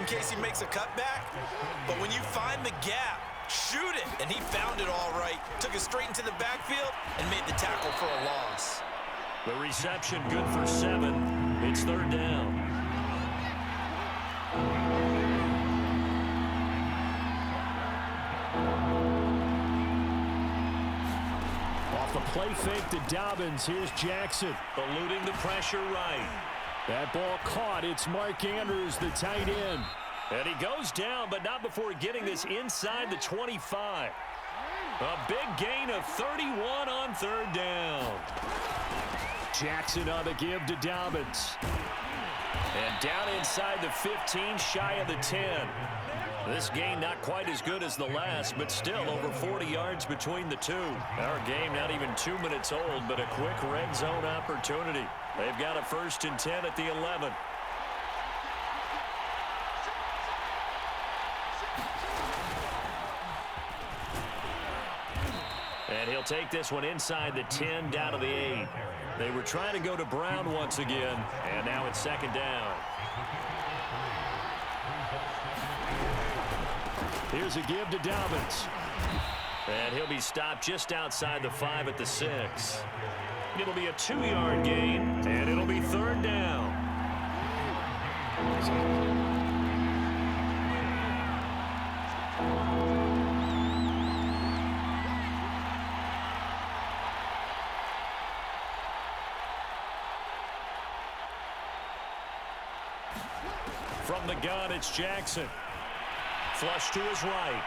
in case he makes a cutback. But when you find the gap, shoot it. And he found it all right. Took it straight into the backfield and made the tackle for a loss. The reception good for 7. It's third down. Off the play fake to Dobbins. Here's Jackson. Eluding the pressure right. That ball caught. It's Mark Andrews, the tight end. And he goes down, but not before getting this inside the 25. A big gain of 31 on third down. Jackson on the give to Dobbins. And down inside the 15, shy of the 10. This gain not quite as good as the last, but still over 40 yards between the two. Our game not even 2 minutes old, but a quick red zone opportunity. They've got a 1st and 10 at the 11. And he'll take this one inside the 10, down to the 8. They were trying to go to Brown once again, and now it's 2nd down. Here's a give to Dobbins. And he'll be stopped just outside the 5 at the 6. It'll be a 2-yard gain, and it'll be 3rd down. From the gun, it's Jackson. Flush to his right.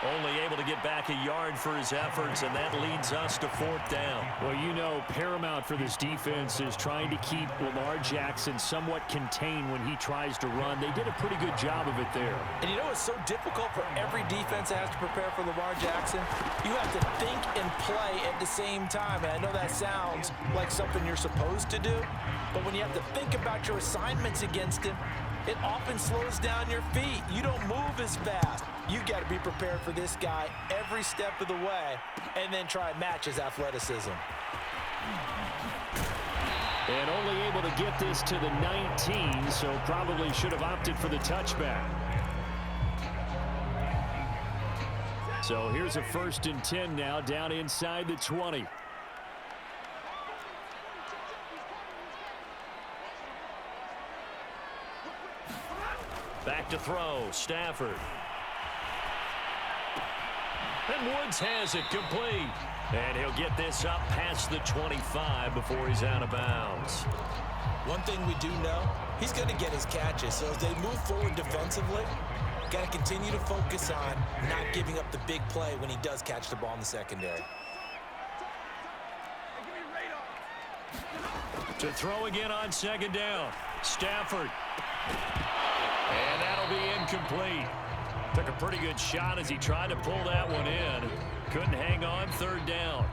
Only able to get back a yard for his efforts, and that leads us to 4th down. Well, you know, paramount for this defense is trying to keep Lamar Jackson somewhat contained when he tries to run. They did a pretty good job of it there. And you know it's so difficult for every defense that has to prepare for Lamar Jackson? You have to think and play at the same time. And I know that sounds like something you're supposed to do, but when you have to think about your assignments against him, it often slows down your feet. You don't move as fast. You got to be prepared for this guy every step of the way and then try and match his athleticism. And only able to get this to the 19, so probably should have opted for the touchback. So here's a 1st and 10 now, down inside the 20. Back to throw, Stafford. And Woods has it complete. And he'll get this up past the 25 before he's out of bounds. One thing we do know, he's going to get his catches. So as they move forward defensively, got to continue to focus on not giving up the big play when he does catch the ball in the secondary. To throw again on 2nd down, Stafford. And that'll be incomplete. Took a pretty good shot as he tried to pull that one in. Couldn't hang on 3rd down.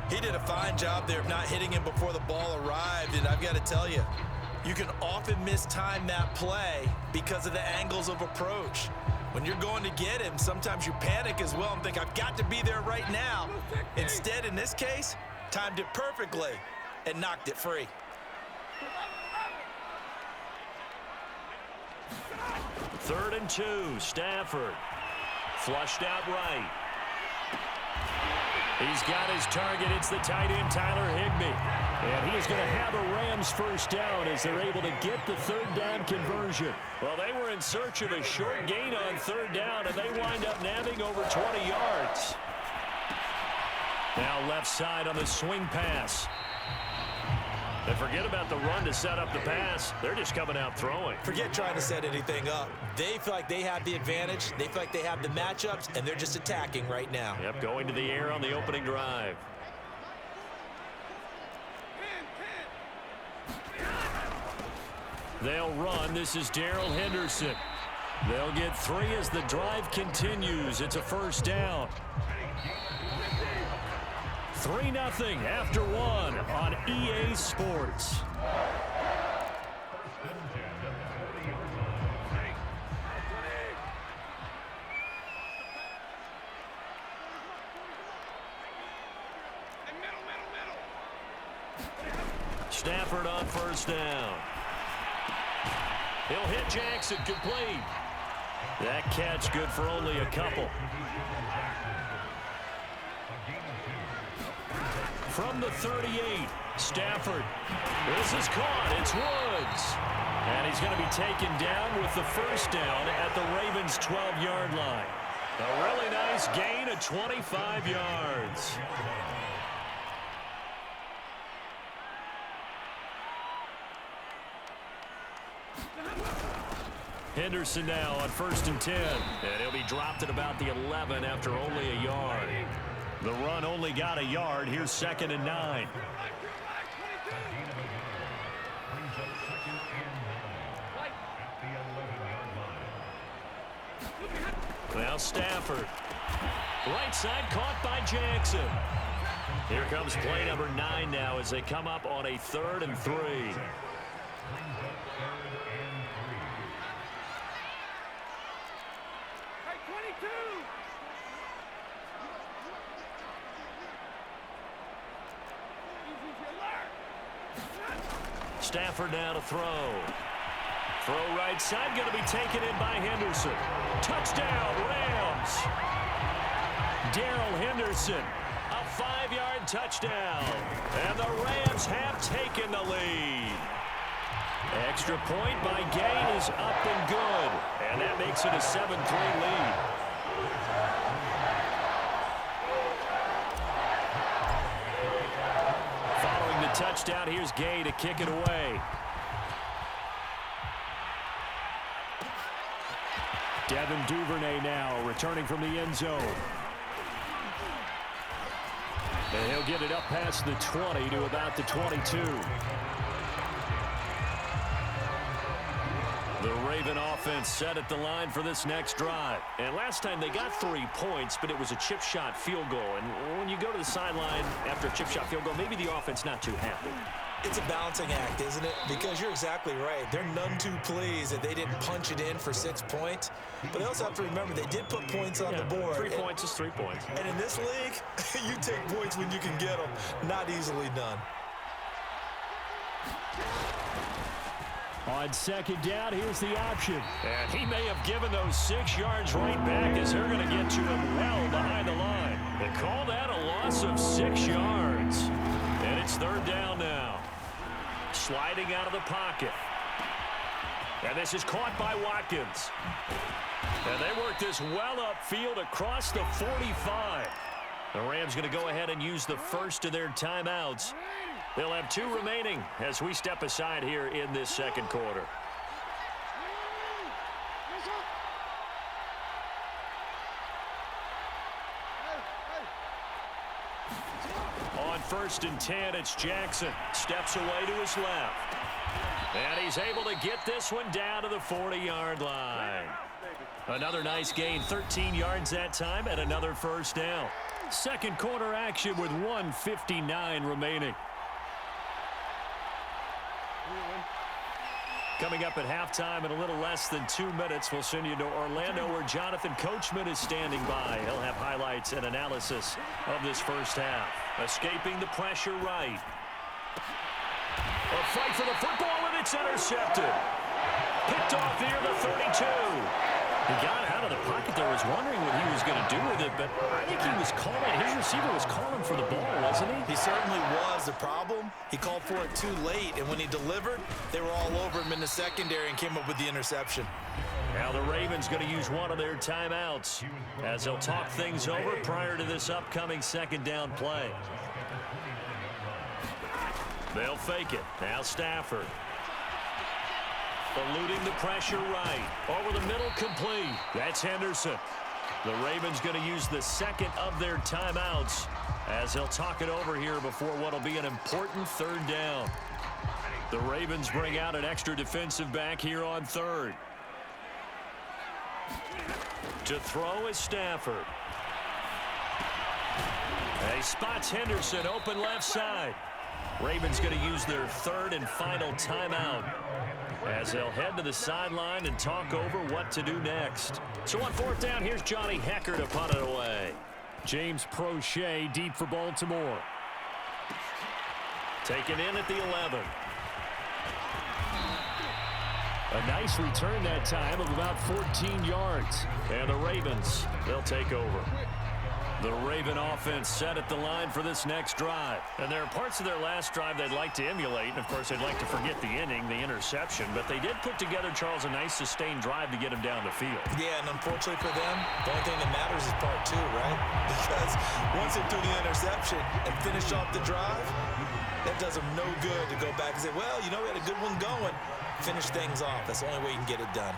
He did a fine job there of not hitting him before the ball arrived, and I've got to tell you, you can often mistime that play because of the angles of approach. When you're going to get him, sometimes you panic as well and think, I've got to be there right now. Instead, in this case, timed it perfectly and knocked it free. Third and 2, Stafford. Flushed out right. He's got his target. It's the tight end, Tyler Higbee. And he is going to have a Rams 1st down as they're able to get the 3rd down conversion. Well, they were in search of a short gain on 3rd down, and they wind up nabbing over 20 yards. Now left side on the swing pass. And forget about the run to set up the pass. They're just coming out throwing. Forget trying to set anything up. They feel like they have the advantage. They feel like they have the matchups, and they're just attacking right now. Yep, going to the air on the opening drive. They'll run. This is Darrell Henderson. They'll get 3 as the drive continues. It's a 1st down. 3-0 after 1 on EA Sports. Stafford on 1st down. He'll hit Jackson complete. That catch good for only a couple. From the 38, Stafford. This is caught. It's Woods. And he's going to be taken down with the first down at the Ravens' 12-yard line. A really nice gain of 25 yards. Henderson now on 1st and 10. And he'll be dropped at about the 11 after only a yard. The run only got a yard. Here's 2nd and 9. Now Stafford. Right side caught by Jackson. Here comes play number 9 now as they come up on a 3rd and 3. Stafford now to throw. Throw right side, going to be taken in by Henderson. Touchdown, Rams. Darrell Henderson, a 5-yard touchdown. And the Rams have taken the lead. Extra point by Gain is up and good. And that makes it a 7-3 lead. Following the touchdown, here's Gay to kick it away. Devin Duvernay now returning from the end zone. And he'll get it up past the 20 to about the 22. The Raven offense set at the line for this next drive. And last time they got 3 points, but it was a chip shot field goal. And when you go to the sideline after a chip shot field goal, maybe the offense not too happy. It's a balancing act, isn't it? Because you're exactly right. They're none too pleased that they didn't punch it in for 6 points. But they also have to remember they did put points on the board. 3 points is 3 points. And in this league, you take points when you can get them. Not easily done. On 2nd down, here's the option. And he may have given those 6 yards right back as they're going to get to him well behind the line. They call that a loss of 6 yards. And it's 3rd down now. Sliding out of the pocket. And this is caught by Watkins. And they work this well upfield across the 45. The Rams going to go ahead and use the first of their timeouts. They'll have 2 remaining as we step aside here in this 2nd quarter. On 1st and 10, it's Jackson. Steps away to his left. And he's able to get this one down to the 40-yard line. Another nice gain, 13 yards that time, and another first down. 2nd quarter action with 1:59 remaining. Coming up at halftime in a little less than 2 minutes, we'll send you to Orlando where Jonathan Coachman is standing by. He'll have highlights and analysis of this first half. Escaping the pressure right. A fight for the football, and it's intercepted. Picked off near the 32. He got out of the pocket there. Was wondering what he was going to do with it, but I think he was calling. His receiver was calling for the ball, wasn't he? He certainly was. The problem, he called for it too late, and when he delivered, they were all over him in the secondary and came up with the interception. Now the Ravens going to use one of their timeouts as they'll talk things over prior to this upcoming 2nd down play. They'll fake it. Now Stafford. Eluding the pressure right. Over the middle, complete. That's Henderson. The Ravens going to use the 2nd of their timeouts as they'll talk it over here before what will be an important 3rd down. The Ravens bring out an extra defensive back here on 3rd. To throw is Stafford. He spots Henderson open left side. Ravens going to use their 3rd and final timeout as they'll head to the sideline and talk over what to do next. So on 4th down, here's Johnny Hekker to punt it away. James Prochet deep for Baltimore. Taken in at the 11. A nice return that time of about 14 yards. And the Ravens, they'll take over. The Raven offense set at the line for this next drive. And there are parts of their last drive they'd like to emulate. And, of course, they'd like to forget the inning, the interception. But they did put together, Charles, a nice sustained drive to get him down the field. Yeah, and unfortunately for them, the only thing that matters is part two, right? Because once they do the interception and finish off the drive, that does them no good to go back and say, well, you know, we had a good one going. Finish things off. That's the only way you can get it done.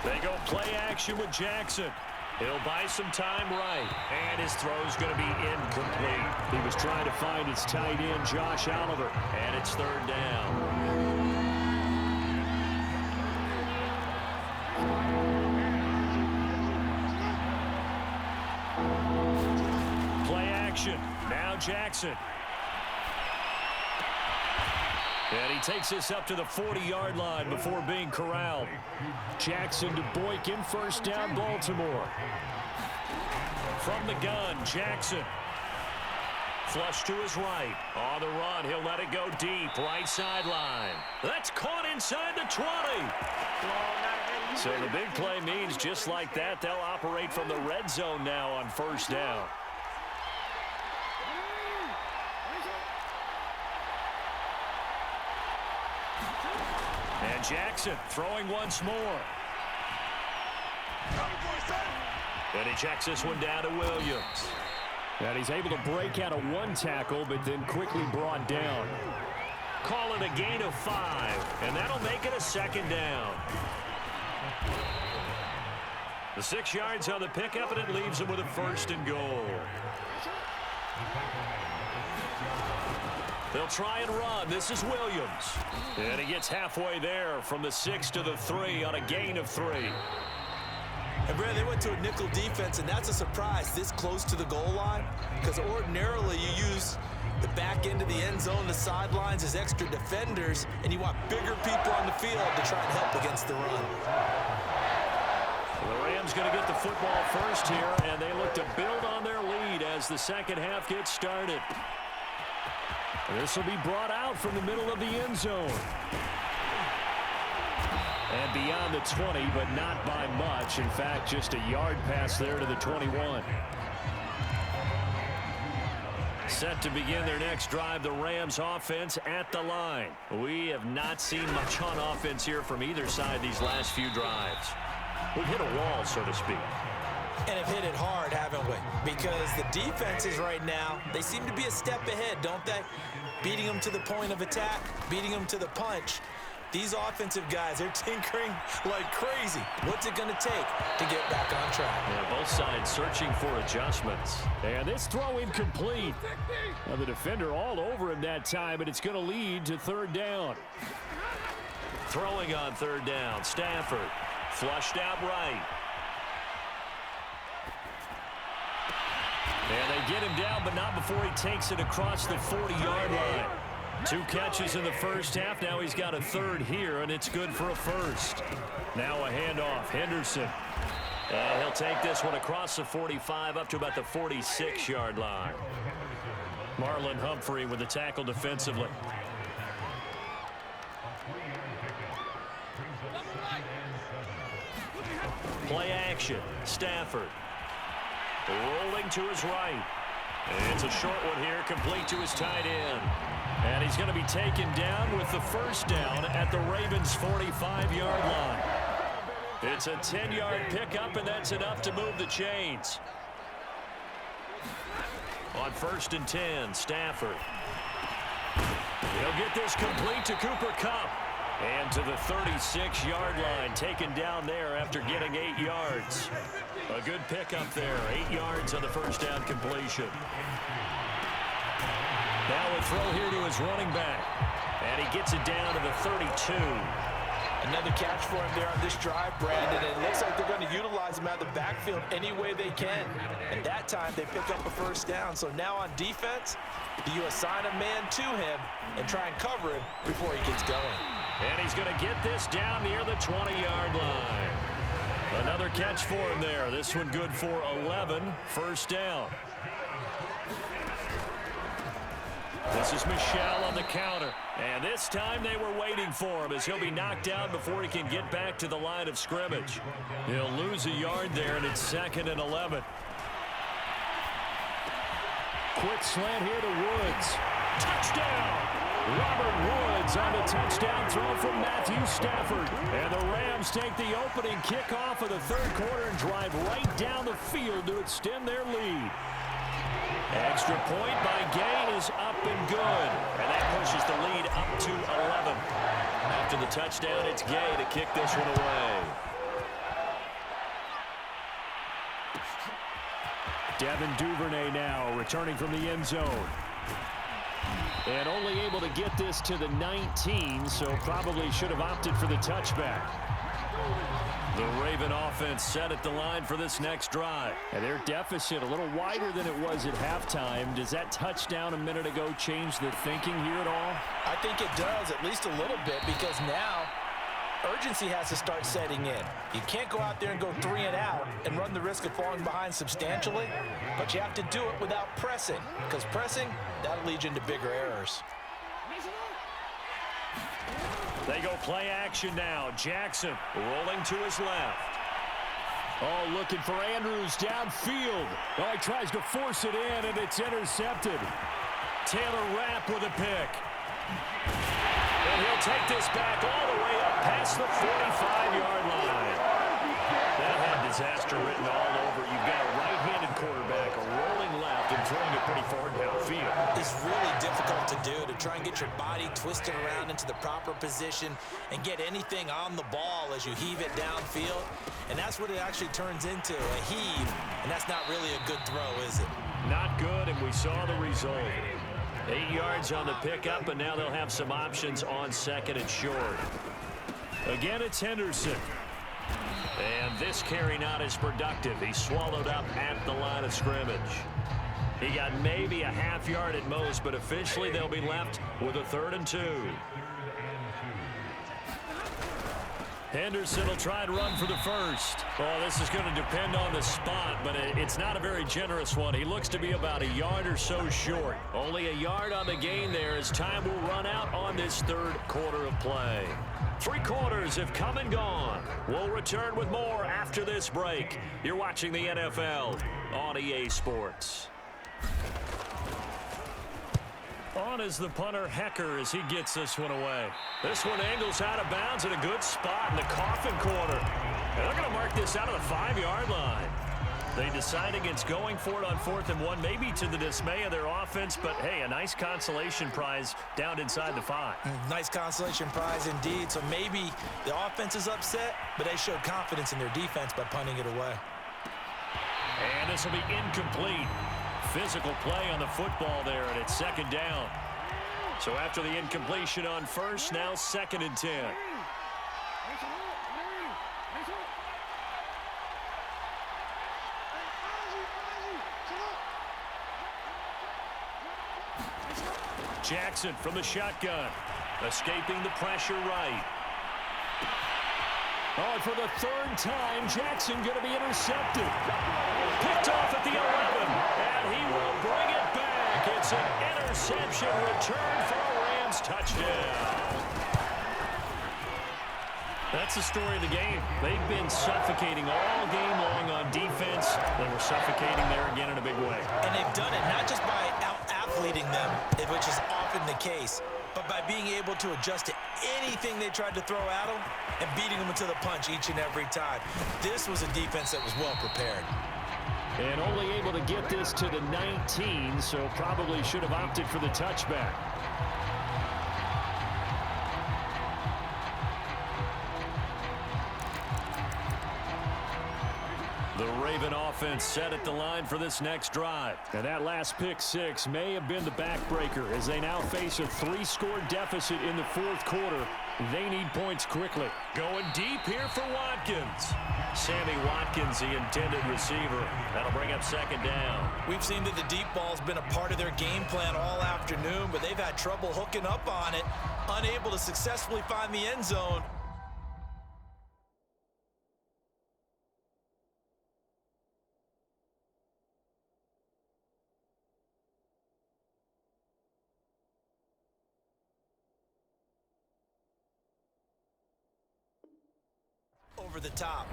They go play action with Jackson. He'll buy some time right. And his throw's going to be incomplete. He was trying to find his tight end, Josh Oliver. And it's third down. Play action. Now Jackson. And he takes this up to the 40-yard line before being corralled. Jackson to Boykin, first down, Baltimore. From the gun, Jackson. Flush to his right. On the run, he'll let it go deep, right sideline. That's caught inside the 20. So the big play means just like that, they'll operate from the red zone now on first down. And Jackson throwing once more. And he checks this one down to Williams. And he's able to break out of one tackle, but then quickly brought down. Call it a gain of 5, and that'll make it a second down. The 6 yards on the pickup, and it leaves him with a first and goal. They'll try and run. This is Williams. And he gets halfway there from the 6 to the 3 on a gain of 3. And, Brad, they went to a nickel defense, and that's a surprise this close to the goal line, because ordinarily you use the back end of the end zone, the sidelines as extra defenders, and you want bigger people on the field to try and help against the run. The Rams going to get the football first here, and they look to build on their lead as the second half gets started. This will be brought out from the middle of the end zone. And beyond the 20, but not by much. In fact, just a yard pass there to the 21. Set to begin their next drive, the Rams offense at the line. We have not seen much on offense here from either side these last few drives. We've hit a wall, so to speak. And have hit it hard, haven't we? Because the defenses right now, they seem to be a step ahead, don't they? Beating them to the point of attack, beating them to the punch. These offensive guys, they're tinkering like crazy. What's it going to take to get back on track? Yeah, both sides searching for adjustments. And this throw incomplete. Now the defender all over him that time, but it's going to lead to third down. Throwing on third down, Stafford. Flushed out right. And they get him down, but not before he takes it across the 40-yard line. 2 catches in the first half. Now he's got a third here, and it's good for a first. Now a handoff. Henderson. And he'll take this one across the 45 up to about the 46-yard line. Marlon Humphrey with the tackle defensively. Play action. Stafford. Rolling to his right. And it's a short one here, complete to his tight end. And he's going to be taken down with the first down at the Ravens' 45-yard line. It's a 10-yard pickup, and that's enough to move the chains. On 1st and 10, Stafford. He'll get this complete to Cooper Kupp. And to the 36-yard line, taken down there after getting 8 yards. A good pickup there, 8 yards on the first down completion. Now a throw here to his running back. And he gets it down to the 32. Another catch for him there on this drive, Brandon. And it looks like they're going to utilize him out of the backfield any way they can. And that time they pick up a first down. So now on defense, do you assign a man to him and try and cover him before he gets going? And he's going to get this down near the 20-yard line. Another catch for him there. This one good for 11. First down. The This is Michel on the counter. And this time they were waiting for him as he'll be knocked down before he can get back to the line of scrimmage. He'll lose a yard there, and it's 2nd and 11. Quick slant here to Woods. Touchdown! Robert Woods on the touchdown throw from Matthew Stafford. And the Rams take the opening kickoff of the third quarter and drive right down the field to extend their lead. Extra point by Gay is up and good. And that pushes the lead up to 11. After the touchdown, it's Gay to kick this one away. Devin Duvernay now returning from the end zone. And only able to get this to the 19, so probably should have opted for the touchback. The Raven offense set at the line for this next drive. And their deficit a little wider than it was at halftime. Does that touchdown a minute ago change the thinking here at all? I think it does, at least a little bit, because now urgency has to start setting in. You can't go out there and go 3 and out and run the risk of falling behind substantially, but you have to do it without pressing, because pressing, that'll lead you into bigger errors. They go play action now. Jackson rolling to his left. Oh, looking for Andrews downfield. Oh, he tries to force it in, and it's intercepted. Taylor Rapp with a pick. And he'll take this back all the way up past the 45-yard line. That had disaster written all over. You've got a right-handed quarterback, a rolling left, and throwing it pretty far downfield. It's really difficult to do, to try and get your body twisted around into the proper position and get anything on the ball as you heave it downfield. And that's what it actually turns into, a heave. And that's not really a good throw, is it? Not good, and we saw the result. 8 yards on the pickup, and now they'll have some options on 2nd and short. Again, it's Henderson. And this carry not as productive. He's swallowed up at the line of scrimmage. He got maybe a half yard at most, but officially they'll be left with a 3rd and 2. Henderson will try and run for the first. Oh, this is going to depend on the spot, but it's not a very generous one. He looks to be about a yard or so short. Only a yard on the gain there as time will run out on this third quarter of play. 3 quarters have come and gone. We'll return with more after this break. You're watching the NFL on EA Sports. On is the punter, Hecker, as he gets this one away. This one angles out of bounds in a good spot in the coffin corner. And they're going to mark this out of the 5-yard line. They decide against going for it on 4th and 1, maybe to the dismay of their offense, but hey, a nice consolation prize down inside the 5. Nice consolation prize indeed. So maybe the offense is upset, but they showed confidence in their defense by punting it away. And this will be incomplete. Physical play on the football there, and it's 2nd down. So after the incompletion on 1st, now 2nd and 10. Jackson from the shotgun, escaping the pressure right. Oh, and for the 3rd time, Jackson going to be intercepted. Picked off at the 11, and he will bring it back. It's an interception return for a Rams touchdown. That's the story of the game. They've been suffocating all game long on defense. They were suffocating there again in a big way. And they've done it not just by out-athleting them, which is often the case, but by being able to adjust to anything they tried to throw at them and beating them into the punch each and every time. This was a defense that was well prepared. And only able to get this to the 19, so probably should have opted for the touchback. The Raven offense set at the line for this next drive. And that last pick 6 may have been the backbreaker as they now face a 3-score deficit in the 4th quarter. They need points quickly. Going deep here for Watkins. Sammy Watkins, the intended receiver. That'll bring up 2nd down. We've seen that the deep ball's been a part of their game plan all afternoon, but they've had trouble hooking up on it, unable to successfully find the end zone. over the top.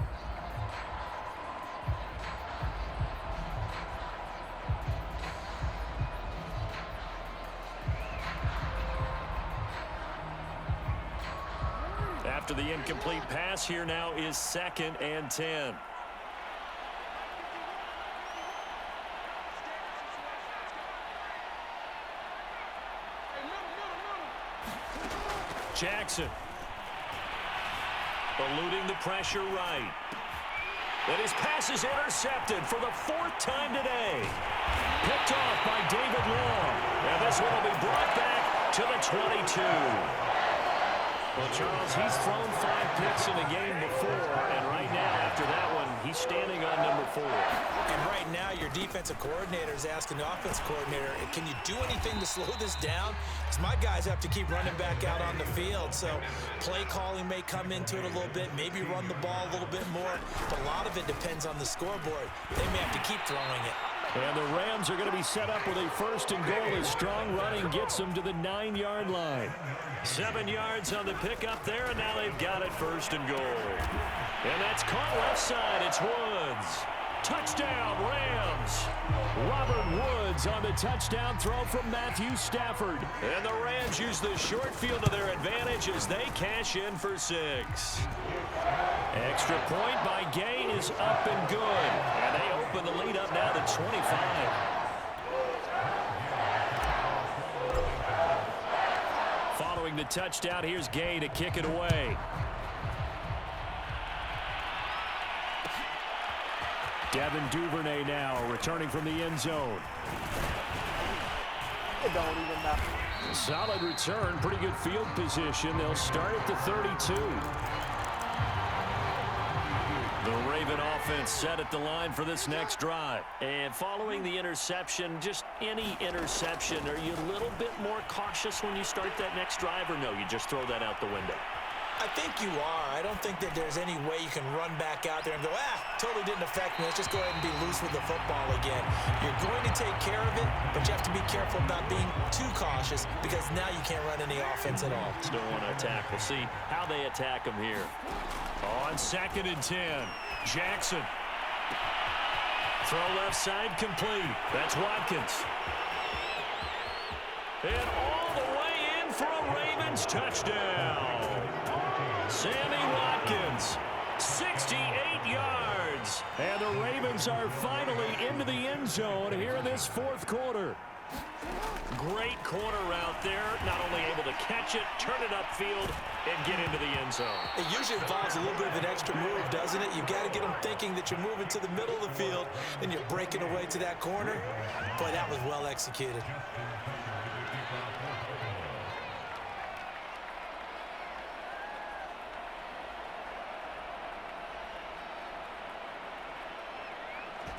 After the incomplete pass, here now is 2nd and 10. Jackson. Eluding the pressure right. And his pass is intercepted for the 4th time today. Picked off by David Long. And this one will be brought back to the 22. Well, Charles, he's thrown 5 picks in a game before, and right now, after that one, he's standing on number 4. And right now, your defensive coordinator is asking the offensive coordinator, can you do anything to slow this down? Because my guys have to keep running back out on the field, so play calling may come into it a little bit, maybe run the ball a little bit more, but a lot of it depends on the scoreboard. They may have to keep throwing it. And the Rams are going to be set up with a 1st and goal as strong running gets them to the 9-yard line. 7 yards on the pickup there, and now they've got it 1st and goal. And that's caught left side. It's Woods. Touchdown, Rams. Robert Woods on the touchdown throw from Matthew Stafford. And the Rams use the short field to their advantage as they cash in for 6. Extra point by Gay is up and good. And they open the lead up now to 25. Following the touchdown, here's Gay to kick it away. Devin Duvernay now returning from the end zone. It don't even matter. Solid return, pretty good field position. They'll start at the 32. The Raven offense set at the line for this next drive. And following the interception, just any interception, are you a little bit more cautious when you start that next drive, or no, you just throw that out the window? I think you are. I don't think that there's any way you can run back out there and go, totally didn't affect me. Let's just go ahead and be loose with the football again. You're going to take care of it, but you have to be careful about being too cautious because now you can't run any offense at all. Still want to attack. We'll see how they attack them here. On 2nd and 10, Jackson. Throw left side complete. That's Watkins. And all the way in for a Ravens touchdown. Sammy Watkins, 68 yards. And the Ravens are finally into the end zone here in this 4th quarter. Great corner route there. Not only able to catch it, turn it upfield, and get into the end zone. It usually involves a little bit of an extra move, doesn't it? You've got to get them thinking that you're moving to the middle of the field and you're breaking away to that corner. Boy, that was well executed.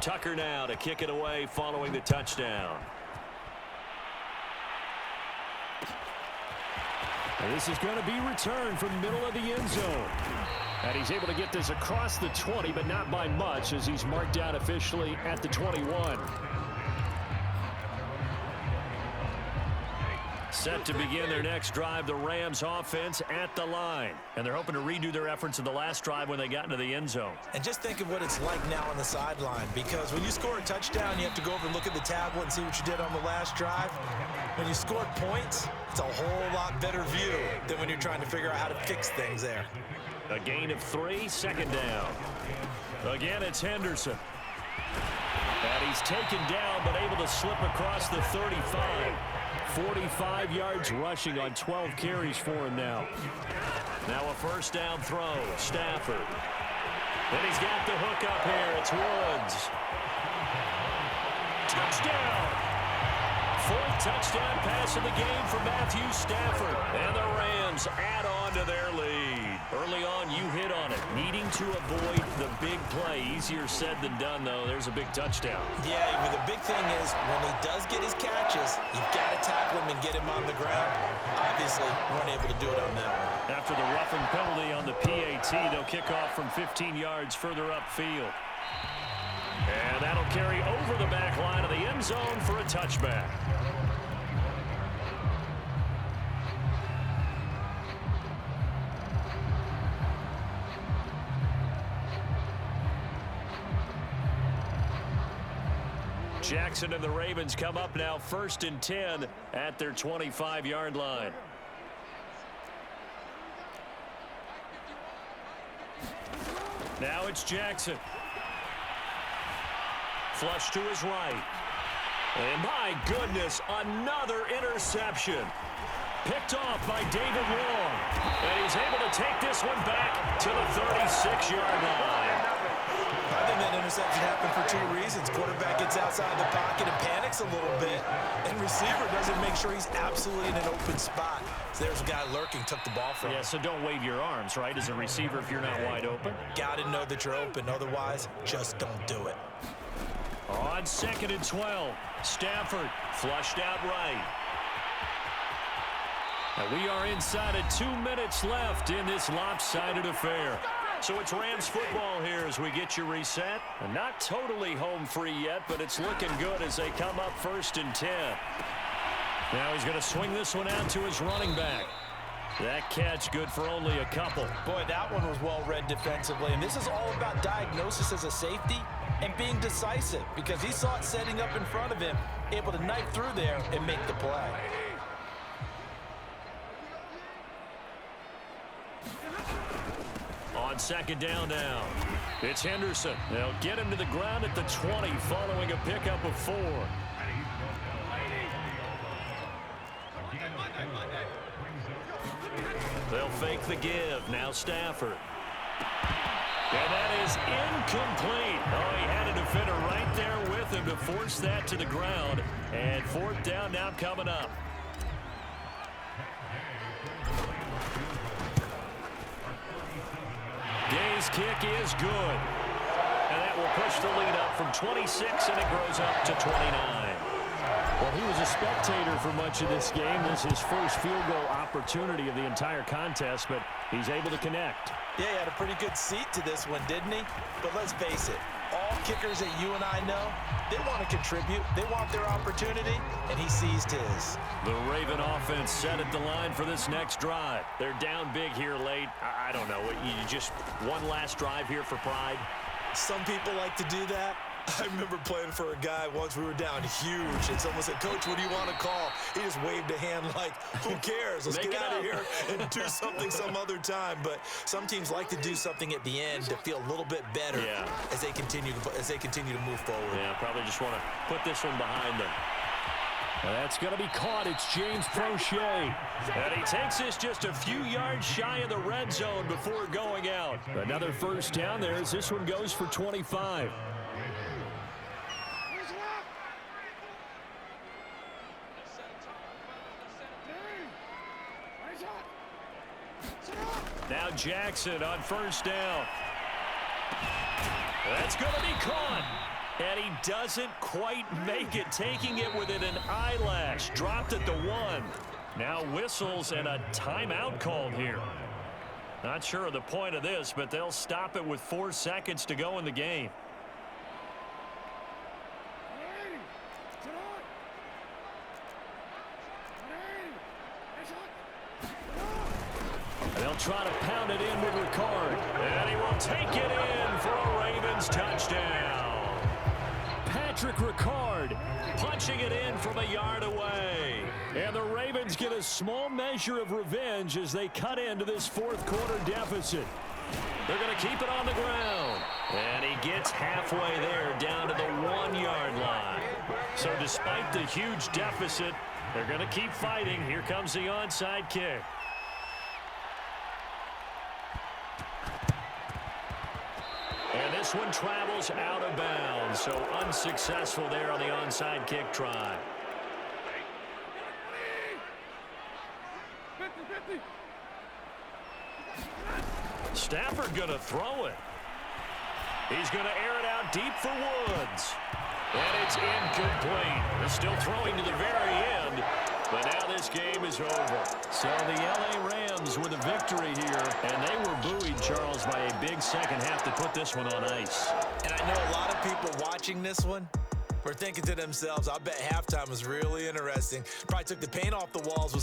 Tucker now to kick it away following the touchdown. And this is going to be returned from the middle of the end zone. And he's able to get this across the 20, but not by much as he's marked out officially at the 21. Set to begin their next drive, the Rams offense at the line. And they're hoping to redo their efforts in the last drive when they got into the end zone. And just think of what it's like now on the sideline, because when you score a touchdown, you have to go over and look at the tablet and see what you did on the last drive. When you score points, it's a whole lot better view than when you're trying to figure out how to fix things there. A gain of 3, 2nd down. Again, it's Henderson. And he's taken down, but able to slip across the 35. 45 yards rushing on 12 carries for him now. Now a 1st down throw, Stafford. Then he's got the hook up here. It's Woods. Touchdown! 4th touchdown pass of the game for Matthew Stafford. And the Rams add on to their lead. Early on, you hit on it. Needing to avoid the big play. Easier said than done, though. There's a big touchdown. Yeah, but the big thing is when he does get his catches, you've got to tackle him and get him on the ground. Obviously, weren't able to do it on that one. After the roughing penalty on the PAT, they'll kick off from 15 yards further upfield. And that'll carry over the back line of the end zone for a touchback. Jackson and the Ravens come up now 1st and 10 at their 25-yard line. Now it's Jackson. Flush to his right. And my goodness, another interception. Picked off by David Long. And he's able to take this one back to the 36-yard line. I think that interception happened for two reasons. Quarterback gets outside the pocket and panics a little bit, and receiver doesn't make sure he's absolutely in an open spot. So there's a guy lurking, took the ball from him. Yeah, so don't wave your arms, right, as a receiver if you're not wide open. Got to know that you're open. Otherwise, just don't do it. On 2nd and 12, Stafford flushed out right. And we are inside of 2 minutes left in this lopsided affair. So it's Rams football here as we get you reset. And not totally home free yet, but it's looking good as they come up 1st and 10. Now he's going to swing this one out to his running back. That catch good for only a couple. Boy, that one was well read defensively. And this is all about diagnosis as a safety and being decisive, because he saw it setting up in front of him, able to knife through there and make the play. On 2nd down now, it's Henderson. They'll get him to the ground at the 20 following a pickup of 4. They'll fake the give. Now Stafford. And that is incomplete. Oh, he had a defender right there with him to force that to the ground. And 4th down now coming up. Gay's kick is good. And that will push the lead up from 26, and it grows up to 29. Well, he was a spectator for much of this game. This is his first field goal opportunity of the entire contest, but he's able to connect. Yeah, he had a pretty good seat to this one, didn't he? But let's face it, all kickers that you and I know, they want to contribute. They want their opportunity, and he seized his. The Raven offense set at the line for this next drive. They're down big here late. I don't know. You just one last drive here for pride? Some people like to do that. I remember playing for a guy once. We were down huge, and someone said, "Coach, what do you want to call?" He just waved a hand like, "Who cares? Let's get out of here and do something some other time." But some teams like to do something at the end to feel a little bit better as they continue to move forward. Yeah, probably just want to put this one behind them. That's going to be caught. It's James Prochet. And he takes this just a few yards shy of the red zone before going out. Another 1st down there as this one goes for 25. Now Jackson on 1st down. That's going to be caught. And he doesn't quite make it, taking it within an eyelash. Dropped at the 1. Now whistles and a timeout called here. Not sure of the point of this, but they'll stop it with 4 seconds to go in the game. They'll try to pound it in with Ricard. And he will take it in for a Ravens touchdown. Patrick Ricard punching it in from a yard away. And the Ravens get a small measure of revenge as they cut into this 4th quarter deficit. They're going to keep it on the ground. And he gets halfway there down to the 1-yard line. So despite the huge deficit, they're going to keep fighting. Here comes the onside kick. And this one travels out of bounds, so unsuccessful there on the onside kick try. Stafford going to throw it. He's going to air it out deep for Woods. And it's incomplete. They're still throwing to the very end. But now this game is over. So the L.A. Rams with a victory here. And they were buoyed, Charles, by a big second half to put this one on ice. And I know a lot of people watching this one were thinking to themselves, I bet halftime was really interesting. Probably took the paint off the walls with